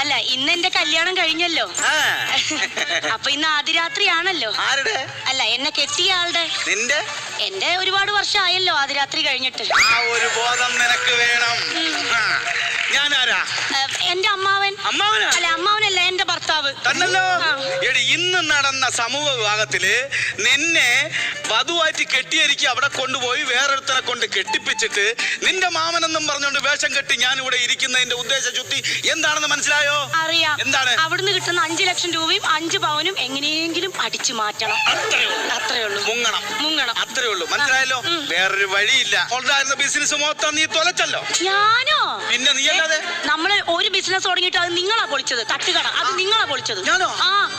അല്ല ഇന്ന് എന്റെ കല്യാണം കഴിഞ്ഞല്ലോ. അപ്പൊ ഇന്ന് ആദിരാത്രിയാണല്ലോ. ആരുടെ? അല്ല എന്നെ കെട്ടിയ ആളുടെ. നിന്റെ? എന്റെ ഒരുപാട് വർഷമായല്ലോ ആദിരാത്രി കഴിഞ്ഞിട്ട്. ആ ഒരു ബോധം നിനക്ക് വേണം. ഞാനാരാ? എന്റെ അമ്മാവൻ. അമ്മാവനാ? അല്ല അമ്മാവനല്ല, എന്റെ ഭർത്താവ് തന്നല്ലോ. എടി ഇന്ന് നടന്ന സമൂഹ വിവാഹത്തില് നിന്നെ വധുവായിട്ട് കെട്ടിയിരിക്കും അവിടെ കൊണ്ടുപോയി വേറൊരുത്തനെ കൊണ്ട് കെട്ടിപ്പിച്ചിട്ട് നിന്റെ മാമനെന്നും പറഞ്ഞുകൊണ്ട് വേഷം കെട്ടി ഞാൻ ഇവിടെ ഇരിക്കുന്നതിന്റെ ഉദ്ദേശ ചുറ്റി എന്താണെന്ന് മനസ്സിലായോ? അറിയാം. എന്താണ്? അവിടുന്ന് കിട്ടുന്ന 5 ലക്ഷം രൂപയും 5 പവനും എങ്ങനെയെങ്കിലും അടിച്ചു മാറ്റണം. അത്രേ ഉള്ളൂ. മുങ്ങണം അത്രേ ഉള്ളൂ. മനസ്സിലായല്ലോ? വേറൊരു വഴിയില്ല. ഉണ്ടായിരുന്ന ബിസിനസ് മൊത്തം നീ തൊലച്ചല്ലോ. ഞാനോ? പിന്നെ നീ അല്ലാതെ? നമ്മള് ഒരു ബിസിനസ് തുടങ്ങിയിട്ട് അത് നിങ്ങളാ പൊളിച്ചത്. തട്ടുകട അത് നിങ്ങളാ പൊളിച്ചത്. ഞാനോ?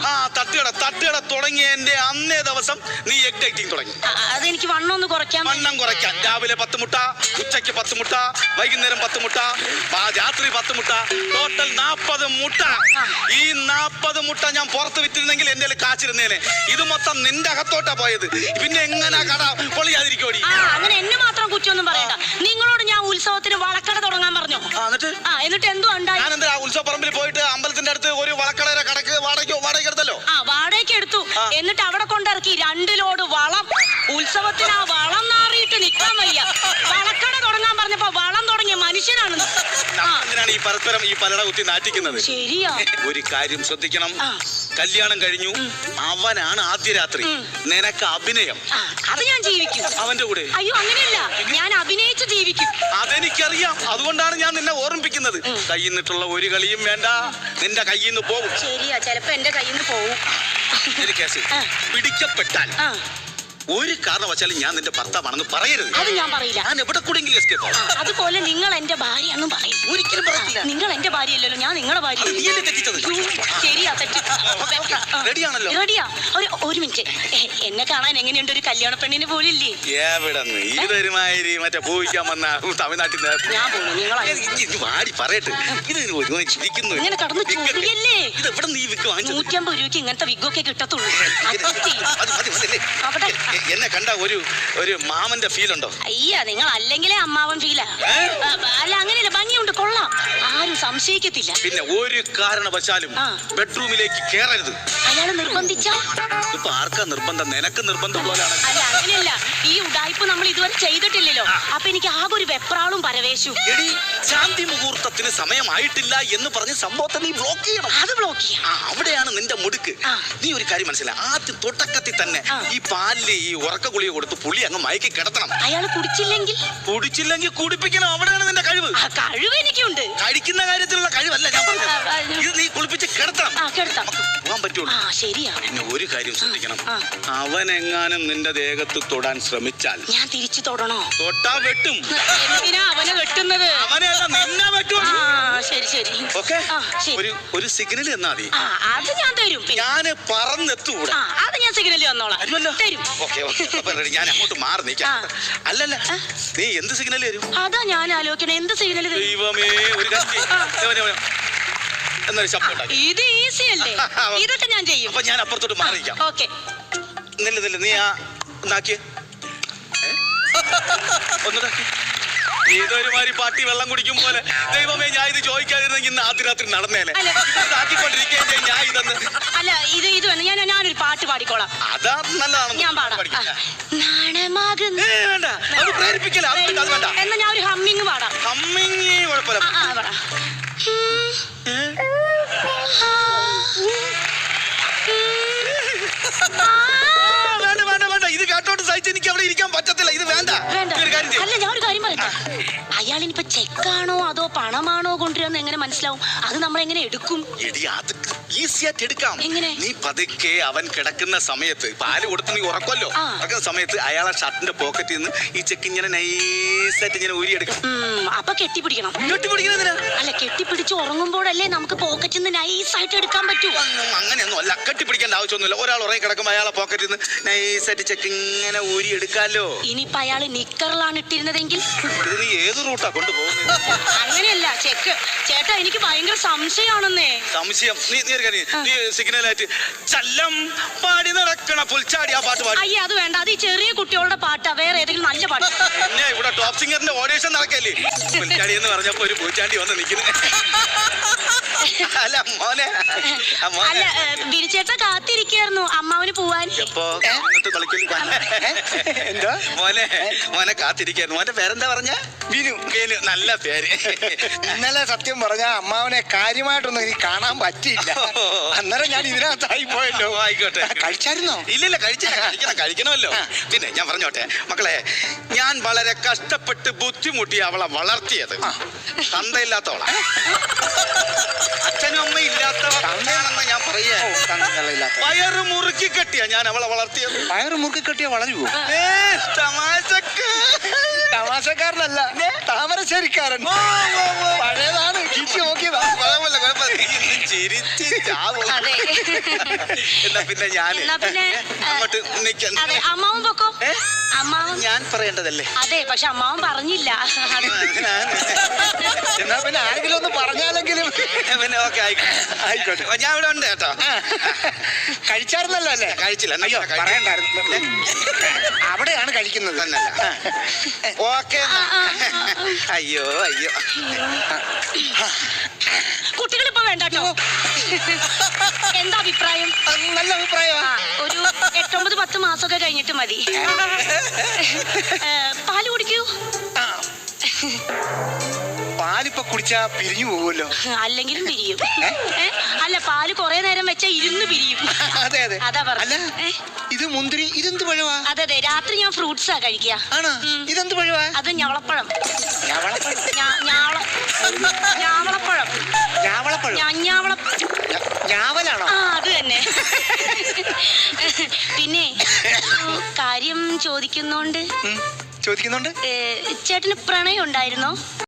ആ തട്ടുകട തുടങ്ങിയ എന്റെ അന്നേ ദിവസം നീ എഗ് ഡേറ്റിംഗ് തുടങ്ങി. അതെനിക്ക് വണ്ണം കുറയ്ക്കാൻ. വണ്ണം കുറയ്ക്കാൻ രാവിലെ 10 മുട്ട, ഉച്ചയ്ക്ക് 10 മുട്ട, വൈകുന്നേരം 10 മുട്ട, രാത്രി 10 മുട്ട, ടോട്ടൽ 40 മുട്ട. ഈ 40 മുട്ട ഞാൻ പുറത്ത് വിറ്റിരുന്നെങ്കിൽ എന്റെ കാച്ചിരുന്നേനെ. ഇത് മൊത്തം നിന്റെ അകത്തോട്ടാ പോയത്. പിന്നെ എങ്ങനെ കട പൊളിയാതിരിക്കോടി? അങ്ങനെ എന്നെ മാത്രം കുറ്റമൊന്നും പറയണ്ട. നിങ്ങളോട് ഞാൻ ഉത്സവത്തിന് വളക്കട തുടങ്ങാൻ പറഞ്ഞു. എന്നിട്ട് എന്തോ ഉണ്ടായി? ഞാൻ എന്താ ഉത്സവ പറമ്പിൽ പോയിട്ട് അമ്പലത്തിന്റെ അടുത്ത് ഒരു വളക്കടയുടെ കടക്ക് വാടകയ്ക്ക് എടുത്തല്ലോ. വാടകയ്ക്ക് എടുത്തു. എന്നിട്ട് അവിടെ കൊണ്ടിറക്കി 2 ലോഡ് വളം. ഉത്സവത്തിന് ആ വളം നാറിയിട്ട് നിൽക്കാൻ വയ്യ. വളക്കട തുടങ്ങാൻ പറഞ്ഞപ്പോ വളം തുടങ്ങിയ മനുഷ്യനാണ്. ഈ പരസ്പരം ഈ പലട കുത്തി നാറ്റിക്കുന്നത്. ശരിയാ. ഒരു കാര്യം ശ്രദ്ധിക്കണം. കല്യാണം കഴിഞ്ഞു, അവനാണ് ആദ്യ രാത്രി, നിനക്ക് അഭിനയം. അത് ഞാൻ ജീവിക്കും അവന്റെ കൂടെ. അയ്യോ അങ്ങനെയല്ല, ഞാൻ അഭിനയിച്ച് ജീവിക്കും. അതെനിക്കറിയാം. അതുകൊണ്ടാണ് ഞാൻ നിന്നെ ഓർമ്മിപ്പിക്കുന്നത്. കയ്യിൽ നിന്നിട്ടുള്ള ഒരു കളിയും വേണ്ട, നിന്റെ കയ്യിൽ നിന്ന് പോകും. ശരിയാ, ചിലപ്പോ എന്റെ കയ്യിൽ നിന്ന് പോകും. കേസ് പിടിക്കപ്പെട്ടാൽ ഒരു കാരണവശാലും ഞാൻ നിന്റെ ഭർത്താവാണെന്ന് പറയരുത്. അത് ഞാൻ പറയില്ല. ഞാൻ എവിടെ കൂടെങ്കിലും എസ്കേപ്പ് ആവും. അതുപോലെ നിങ്ങൾ എന്റെ ഭാര്യയാണെന്നും പറയും. ഒരിക്കലും പറയില്ല. നിങ്ങൾ എന്റെ ഭാര്യയല്ലല്ലോ, ഞാൻ നിങ്ങളുടെ ഭാര്യ. ശരിയാ, തെറ്റ്. റെഡിയാണല്ലോ? റെഡിയാ. ഒരു മിനിറ്റ്. എന്നെ കാണാൻ എങ്ങനെയുണ്ട്? ഒരു കല്യാണ പെണ്ണിനെ പോലെ ഇല്ലേ? എവിടെന്ന് ഇതൊരുമാതിരി മറ്റേ പോയിക്കാൻ വന്ന തമിഴ്നാട്ടിൽ വാടി പറയട്ടെ. ഇത് ഇങ്ങനെ കടന്നു ചോദിക്കല്ലേ. ഇത് എവിടെ നീ വിഗ് വാങ്ങിച്ചത്? 150 രൂപയ്ക്ക് ഇങ്ങനത്തെ വിഗൊക്കെ കിട്ടത്തുള്ളൂ. അവിടെ എന്നെ കണ്ട ഒരു മാമന്റെ ഫീൽ ഉണ്ടോ? അയ്യ, നിങ്ങൾ അല്ലെങ്കിലേ അമ്മാവൻ ഫീലാ. അല്ല അങ്ങനെയല്ല, ഭംഗിയുണ്ട്, കൊള്ളാം, ആരും സംശയിക്കത്തില്ല. പിന്നെ ഒരു കാരണവശാലും ബെഡ്റൂമിലേക്ക് കേറരുത്. അയാള് നിർബന്ധിച്ചാ? ഇപ്പൊ ആർക്കാ നിർബന്ധം? നിനക്ക് നിർബന്ധമുള്ളവരാണ്. അല്ല അങ്ങനെയല്ല, ഈ ഉഡായിപ്പ് നമ്മൾ ഇതുവരെ ചെയ്തിട്ടില്ലല്ലോ. അപ്പൊ എനിക്ക് ആകെ ഒരു വെപ്രാളും പരവേശു. എടി, ശാന്തി മുഹൂർത്തത്തിന് സമയമായിട്ടില്ല എന്ന് പറഞ്ഞ് സംഭവത്തെ നീ ബ്ലോക്ക് ചെയ്യണം. അത് ബ്ലോക്ക് ചെയ്യാം. അവിടെയാണ് നിന്റെ മുടുക്ക്. നീ ഒരു കാര്യം മനസ്സിലായി, ആദ്യം തുടക്കത്തിൽ തന്നെ ഈ പാലില് ഈ ഉറക്ക ഗുളിക കൊടുത്ത് പുളി അങ്ങ് മയക്കി കിടത്തണം. അയാൾ കുടിച്ചില്ലെങ്കിൽ കുടിപ്പിക്കണം. അവിടെയാണ് നിന്റെ കഴിവ്. കഴിവ് എനിക്കുണ്ട്. കഴിക്കുന്ന കാര്യത്തിലുള്ള കഴിവല്ല ഞാൻ പറഞ്ഞത്. ഇത് നീ കുളിപ്പിച്ച് കിടത്തണം. പോകാൻ പറ്റുള്ളൂ. ശരിയാ. പിന്നെ ഒരു കാര്യം ശ്രദ്ധിക്കണം, അവനെങ്ങാനും നിന്റെ ദേഹത്ത് തൊടാൻ ശ്രമിച്ചാൽ ഞാൻ തിരിച്ചു തൊടണോ? തൊട്ടാ വെട്ടും. എന്തിനാ അവനെ വെട്ടുന്നത്? അവനെയല്ല, നിന്നെ വെട്ടും. ശരി. ഒരു സിഗ്നൽ തന്നാ മതി. അത് ഞാൻ തരും. ഞാന് പറന്നെത്തൂടെ. അത് ഞാൻ സിഗ്നൽ തന്നോളാം. തരും. ഞാൻ അങ്ങോട്ട് മാറി നിൽക്കാം. അല്ലല്ല, നീ എന്ത് സിഗ്നൽ തരും? അതാ ഞാൻ ആലോചിക്കണേ, എന്ത് സിഗ്നൽ? ദൈവമേ, ഒരു എന്നൊരു ശബ്ദം ഉണ്ടാക്കി. ഇത് ഈസി അല്ലേ? ഇതൊക്കെ ഞാൻ ചെയ്യും. അപ്പൊ ഞാൻ അപ്പുറത്തോട്ട് മാറിയിരിക്കാം. ഓക്കെ. നില്ല നീ ഒന്നാക്കിയ ഒന്നതാക്കി. ഇതൊരുമാതിരി പാട്ടി വെള്ളം കുടിക്കും പോലെ. ദൈവമേ, ഞാൻ ഇത് ചോദിക്കാതിരുന്നെങ്കിൽ ഇന്ന് ആദ്യ രാത്രി നടന്നേനെ. ആക്കിക്കൊണ്ടിരിക്കുകയും ഞാൻ ഇതെന്ന്. അല്ല ഇത് ഞാനൊരു പാട്ട് പാടിക്കോളാം. അതാ നല്ലതാണ്. ഞാൻ പാടാം. വേണ്ട, അത് പ്രേരിപ്പിക്കല. അത് വേണ്ട. എന്നാ ഞാൻ ഒരു ഹമ്മിങ് പാടാം. ഹമ്മിങ് കുഴപ്പമില്ല. വേണ്ട, ഇത് കേട്ടോട്ട് സഹിച്ച് എനിക്ക് അവിടെ ഇരിക്കാൻ പറ്റത്തില്ല. ഇത് വേണ്ട. അല്ല, ഞാൻ ഒരു കാര്യം പറയട്ടെ. അയാൾ ഇനിയിപ്പോ ചെക്കാണോ അതോ പണമാണോ കൊണ്ടുവരുന്ന എങ്ങനെ മനസ്സിലാവും? അത് നമ്മൾ എങ്ങനെ എടുക്കും? ഈസി ആയിട്ട് എടുക്കാം. എങ്ങനെ? നീ പതുക്കെ അവൻ കിടക്കുന്ന സമയത്ത് പാല് കൊടുത്ത് നീ ഉറക്കുമല്ലോ. ഉറക്കുന്ന സമയത്ത് അയാളെ ഷർട്ടിന്റെ പോക്കറ്റിൽ നിന്ന് ഈ ചെക്ക് ഇങ്ങനെ നൈസായിട്ട് ഇങ്ങനെ ഊരിയെടുക്കാം. അപ്പൊ കെട്ടിപ്പിടിക്കണം. കെട്ടിപ്പിടിക്കുന്നതിനാ? അല്ല, കെട്ടിപ്പിടിച്ച് ഉറങ്ങുമ്പോഴല്ലേ നമുക്ക് പോക്കറ്റിൽ നിന്ന് നൈസായിട്ട് എടുക്കാൻ പറ്റൂ. അങ്ങനെയൊന്നും അല്ല, കെട്ടിപ്പിടിക്കേണ്ട ആവശ്യമൊന്നുമില്ല. ഒരാൾ ഉറങ്ങി കിടക്കുമ്പോൾ അയാളെ പോക്കറ്റിൽ നിന്ന് നൈസായിട്ട് ചെക്ക് ഇങ്ങനെ ഊരിയെടുക്കാമല്ലോ. ഇനിയിപ്പോ അയാള് നിക്കറിലാണ് ഇട്ടിരുന്നതെങ്കിൽ നീ ഏത് റൂട്ടാ കൊണ്ടുപോകുന്നത്? അങ്ങനെയല്ല, ചെക്ക് ചേട്ടാ, എനിക്ക് ഭയങ്കര സംശയമാണെന്നേ. സംശയം? നീ സിഗ്നലായിട്ട് ചല്ലം പാടി നടക്കണ പുൽച്ചാടി ആ പാട്ട് പാടി. അയ്യ, അത് വേണ്ട. അത് ഈ ചെറിയ കുട്ടികളുടെ പാട്ടാ. വേറെ ഏതെങ്കിലും നല്ല പാട്ട്. ഇവിടെ ടോപ്പ് സിംഗറിന്റെ ഓഡീഷൻ നടക്കല്ലേ. പുൽച്ചാടി എന്ന് പറഞ്ഞപ്പോ ഒരു പൂച്ചാണ്ടി വന്ന് നിൽക്കുന്നു. അല്ല മോനെ അല്ല ബിരിച്ചേട്ട കാത്തിരിക്കായിരുന്നു അമ്മാവന് പോവാൻ. എപ്പോ എന്നിട്ട് കളിക്കല് എന്താ മോനെ മോനെ കാത്തിരിക്കായിരുന്നു. മോന്റെ പേരെന്താ പറഞ്ഞ? ബിനു. ബിനു, നല്ല പേര്. ഇന്നലെ സത്യം പറഞ്ഞ അമ്മാവനെ കാര്യമായിട്ടൊന്നും എനിക്ക് കാണാൻ പറ്റിയില്ല. അന്നേരം ഞാൻ ഇതിനകത്തായി പോയല്ലോ. ആയിക്കോട്ടെ. കഴിച്ചായിരുന്നോ? ഇല്ലില്ല, കഴിച്ചില്ല. കഴിക്കണമല്ലോ. പിന്നെ ഞാൻ പറഞ്ഞോട്ടെ മക്കളെ, ഞാൻ വളരെ കഷ്ടപ്പെട്ട് ബുദ്ധിമുട്ടി അവളെ വളർത്തിയത്. തന്തയില്ലാത്തവളാ, അച്ഛനും അമ്മ ഇല്ലാത്തവളാണെന്ന് ഞാൻ പറയാ. വയറ് മുറുക്കി കെട്ടിയാ ഞാൻ അവളെ വളർത്തിയത്. വയറ് മുറുക്കി കെട്ടിയാ വളരുവോ? തമാശക്ക് തമാശക്കാരനല്ല, താമരശ്ശേരിക്കാരൻ. പഴയതാണ്, കിട്ടി നോക്കിയതാ. ചിരിച്ച് ചാവും. അതെ. എന്നാ പിന്നെ ഞാൻ എന്നാ പിന്നെ അങ്ങോട്ട് നിൽക്കാം. അതെ, അമ്മാവൻ പൊക്കോ. അമ്മാവൻ ഞാൻ പറയേണ്ടതല്ലേ? അതെ, പക്ഷെ അമ്മാവൻ പറഞ്ഞില്ല. എന്നാ പിന്നെ ആരെങ്കിലും ഒന്ന് പറഞ്ഞാലെങ്കിലും. പിന്നെ ഓക്കെ, ആയിക്കോട്ടെ. ഞാൻ ഇവിടെ ഉണ്ട് കേട്ടോ. കഴിച്ചായിരുന്നല്ലോ അല്ലേ? കഴിച്ചില്ല. അയ്യോ പറയണ്ടായിരുന്നു. അവിടെയാണ് കഴിക്കുന്നത്. ഓക്കെ. അയ്യോ അയ്യോ, കുട്ടികളിപ്പോ വേണ്ട കേട്ടോ. എന്താ അഭിപ്രായം? നല്ല അഭിപ്രായമാ. ഒരു 8-9-10 മാസമൊക്കെ കഴിഞ്ഞിട്ട് മതി. പാല് കുടിക്കൂ. പാലിപ്പൊ കുടിച്ചാ പിരിഞ്ഞു പോകുമല്ലോ. അല്ലെങ്കിലും പിരിയും. അല്ല, പാല് കൊറേ നേരം വെച്ചാ ഇരുന്ന് പിരിയും. അതെ അതെ. അതാ അല്ല, ഇത് മുന്തിരി, ഇതെന്ത് പഴവാ? അതെ അതെ, രാത്രി ഞാൻ ഫ്രൂട്ട്സാ കഴിക്കുക. ആണോ? ഇതെന്ത് പഴവാ? അത് ഞവളപ്പഴം. ഞാവളപ്പഴം. ഞാവളപ്പഴം. ഞാവളപ്പഴം. ഞാവലാണോ? ആ, അത് തന്നെ. പിന്നെ കാര്യം ചോദിക്കുന്നോണ്ട്. ചോദിക്കുന്നുണ്ട്. ചേട്ടന് പ്രണയം ഉണ്ടായിരുന്നോ?